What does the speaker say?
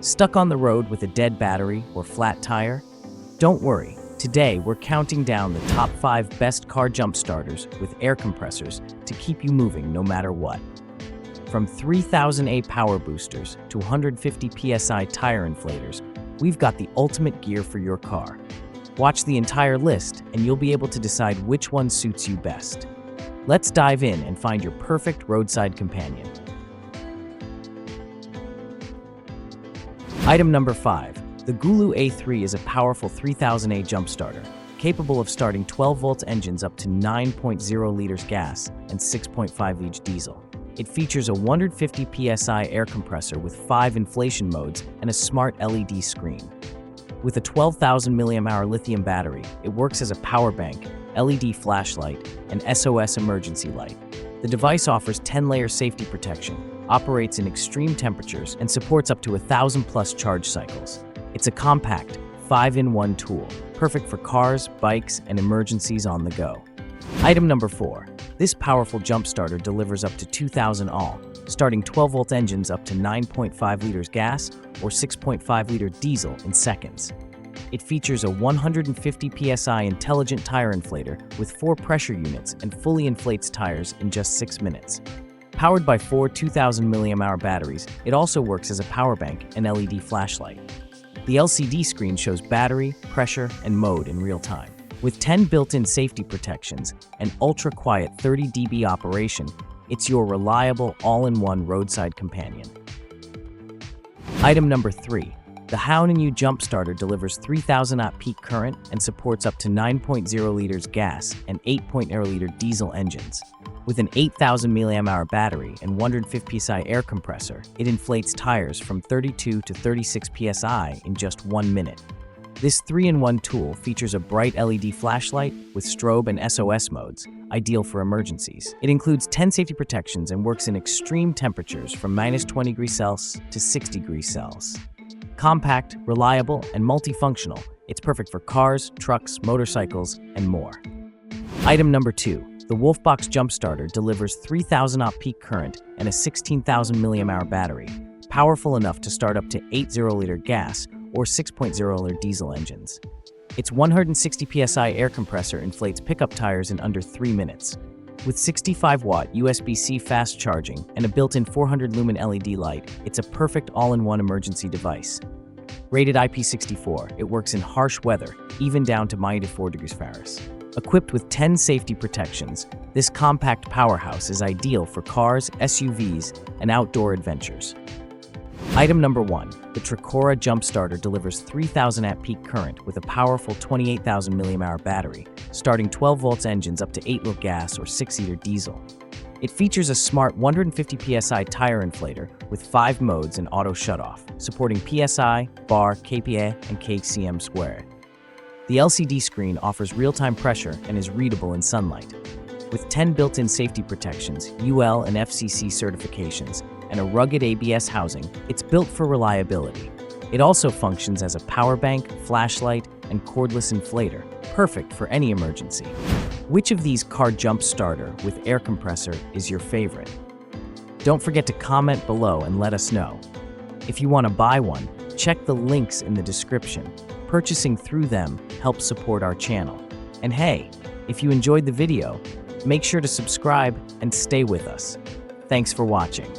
Stuck on the road with a dead battery or flat tire? Don't worry, today we're counting down the top 5 best car jump starters with air compressors to keep you moving no matter what. From 3000 power boosters to 150 psi tire inflators, we've got the ultimate gear for your car. Watch the entire list and you'll be able to decide which one suits you best. Let's dive in and find your perfect roadside companion. Item number 5. The GOOLOO A3 is a powerful 3000 jump starter, capable of starting 12-volt engines up to 9.0 liters gas and 6.5 liters diesel. It features a 150 psi air compressor with 5 inflation modes and a smart LED screen. With a 12,000 mAh lithium battery, it works as a power bank, LED flashlight, and SOS emergency light. The device offers 10-layer safety protection, operates in extreme temperatures, and supports up to 1,000+ charge cycles. It's a compact, 5-in-1 tool, perfect for cars, bikes, and emergencies on the go. Item number 4. This powerful jump starter delivers up to 2,000 AH, starting 12-volt engines up to 9.5 liters gas or 6.5 liter diesel in seconds. It features a 150 psi intelligent tire inflator with 4 pressure units and fully inflates tires in just 6 minutes. Powered by 4 2,000 mAh batteries, it also works as a power bank and LED flashlight. The LCD screen shows battery, pressure, and mode in real time. With 10 built-in safety protections and ultra-quiet 30 dB operation, it's your reliable all-in-one roadside companion. Item number 3. The Auto-Shutoff Jump Starter delivers 3,000 peak current and supports up to 9.0 liters gas and 8.0 liter diesel engines. With an 8,000 mAh battery and 150 psi air compressor, it inflates tires from 32 to 36 psi in just 1 minute. This 3-in-1 tool features a bright LED flashlight with strobe and SOS modes, ideal for emergencies. It includes 10 safety protections and works in extreme temperatures from -20°C to 60°C. Compact, reliable, and multifunctional, it's perfect for cars, trucks, motorcycles, and more. Item number 2. The WOLFBOX Jump Starter delivers 3,000 peak current and a 16,000 mAh battery, powerful enough to start up to 80-liter gas or 6.0-liter diesel engines. Its 160 psi air compressor inflates pickup tires in under 3 minutes. With 65-watt USB-C fast charging and a built-in 400-lumen LED light, it's a perfect all-in-one emergency device. Rated IP64, it works in harsh weather, even down to -4°C. Equipped with 10 safety protections, this compact powerhouse is ideal for cars, SUVs, and outdoor adventures. Item number 1. The GOOLOO A3 Jump Starter delivers 3,000 peak current with a powerful 28,000 mAh battery, starting 12-volt engines up to 8-liter gas or 6-liter diesel. It features a smart 150 psi tire inflator with 5 modes and auto-shutoff, supporting PSI, bar, kPa, and kcm squared. The LCD screen offers real-time pressure and is readable in sunlight. With 10 built-in safety protections, UL and FCC certifications, and a rugged ABS housing, it's built for reliability. It also functions as a power bank, flashlight, and cordless inflator, perfect for any emergency. Which of these car jump starter with air compressor is your favorite? Don't forget to comment below and let us know. If you want to buy one, check the links in the description. Purchasing through them helps support our channel. And hey, if you enjoyed the video, make sure to subscribe and stay with us. Thanks for watching.